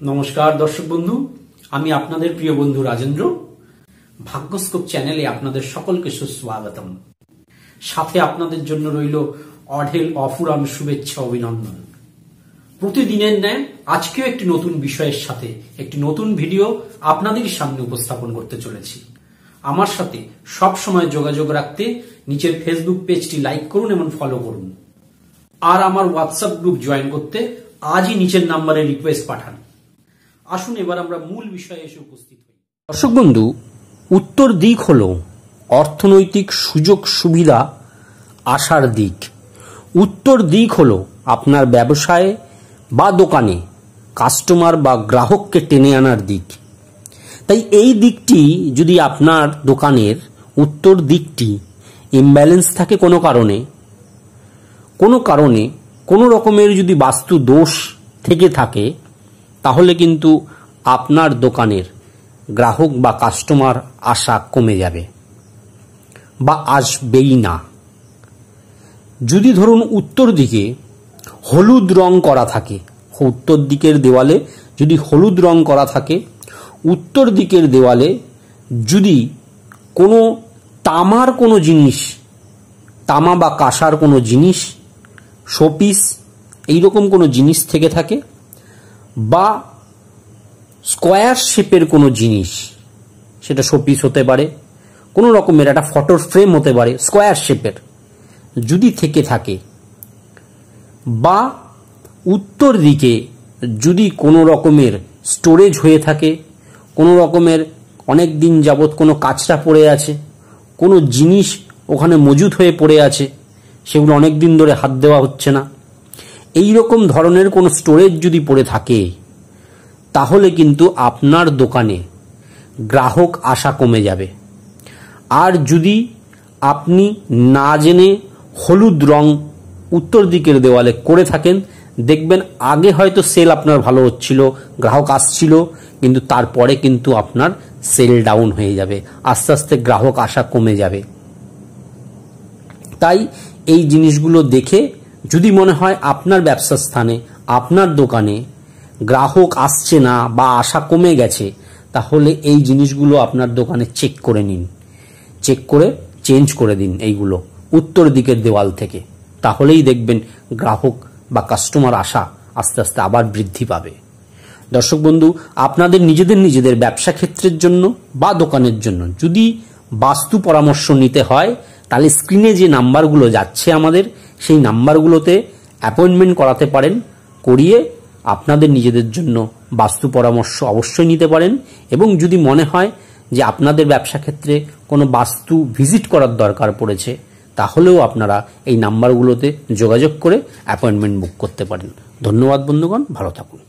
নমস্কার দর্শক বন্ধু, আমি আপনাদের প্রিয় বন্ধু রাজেন্দ্র। ভাগ্যস্কোপ চ্যানেলে আপনাদের সকলকে সুস্বাগতম। সাথে আপনাদের জন্য রইল অঢেল অফুরান শুভেচ্ছা অভিনন্দন। প্রতিদিনের ন্যায় আজকেও একটি নতুন বিষয়ের সাথে একটি নতুন ভিডিও আপনাদের সামনে উপস্থাপন করতে চলেছি। আমার সাথে সব সময় যোগাযোগ রাখতে নিচের ফেসবুক পেজটি লাইক করুন এবং ফলো করুন। আর আমার হোয়াটসঅ্যাপ গ্রুপ জয়েন করতে আজই নিচের নাম্বারে রিকোয়েস্ট পাঠান। আসুন এবার আমরা মূল বিষয়ে এসে উপস্থিত হই। দর্শক বন্ধু, উত্তর দিক হলো অর্থনৈতিক সুযোগ সুবিধা আসার দিক। উত্তর দিক হলো আপনার ব্যবসায় বা দোকানে কাস্টমার বা গ্রাহককে টেনে আনার দিক। তাই এই দিকটি যদি আপনার দোকানের উত্তর দিকটি ইমব্যালেন্স থাকে কোনো কারণে কোনো রকমের যদি বাস্তু দোষ থেকে থাকে, তাহলে কিন্তু আপনার দোকানের গ্রাহক বা কাস্টমার আসা কমে যাবে বা আসবেই না। যদি ধরুন উত্তর দিকে হলুদ রং করা থাকে, উত্তর দিকের দেওয়ালে যদি হলুদ রং করা থাকে, উত্তর দিকের দেওয়ালে যদি কোনো তামার কোনো জিনিস, তামা বা কাঁসার কোনো জিনিস, শোপিস এইরকম কোনো জিনিস থেকে থাকে, বা স্কোয়ার শেপের কোনো জিনিস, সেটা শোপিস হতে পারে, কোনো রকমের একটা ফটোর ফ্রেম হতে পারে স্কোয়ার শেপের, যদি থেকে থাকে, বা উত্তর দিকে যদি কোনো রকমের স্টোরেজ হয়ে থাকে, কোনো রকমের অনেক দিন যাবৎ কোনো কাচরা পড়ে আছে, কোনো জিনিস ওখানে মজুদ হয়ে পড়ে আছে, সেগুলো অনেক দিন ধরে হাত দেওয়া হচ্ছে না, এই রকম ধরনের কোনো স্টোরেজ যদি পড়ে থাকে, তাহলে কিন্তু আপনার দোকানে গ্রাহক আসা কমে যাবে। আর যদি আপনি না জেনে হলুদ রং উত্তর দিকের দেওয়ালে করে থাকেন, দেখবেন আগে হয়তো সেল আপনার ভালো হচ্ছিল, গ্রাহক আসছিল, কিন্তু তারপরে কিন্তু আপনার সেল ডাউন হয়ে যাবে, আস্তে আস্তে গ্রাহক আসা কমে যাবে। তাই এই জিনিসগুলো দেখে যদি মনে হয় আপনার ব্যবসার স্থানে, আপনার দোকানে গ্রাহক আসছে না বা আসা কমে গেছে, তাহলে এই জিনিসগুলো আপনার দোকানে চেক করে নিন, চেক করে চেঞ্জ করে দিন এইগুলো উত্তর দিকের দেওয়াল থেকে। তাহলেই দেখবেন গ্রাহক বা কাস্টমার আসা আস্তে আস্তে আবার বৃদ্ধি পাবে। দর্শক বন্ধু, আপনাদের নিজেদের ব্যবসা ক্ষেত্রের জন্য বা দোকানের জন্য যদি বাস্তু পরামর্শ নিতে হয়, তাহলে স্ক্রিনে যে নাম্বারগুলো যাচ্ছে আমাদের, সেই নাম্বারগুলোতে অ্যাপয়েন্টমেন্ট করাতে পারেন। করিয়ে আপনাদের নিজেদের জন্য বাস্তু পরামর্শ অবশ্যই নিতে পারেন। এবং যদি মনে হয় যে আপনাদের ব্যবসা ক্ষেত্রে কোনো বাস্তু ভিজিট করার দরকার পড়েছে, তাহলেও আপনারা এই নাম্বারগুলোতে যোগাযোগ করে অ্যাপয়েন্টমেন্ট বুক করতে পারেন। ধন্যবাদ বন্ধুগণ, ভালো থাকুন।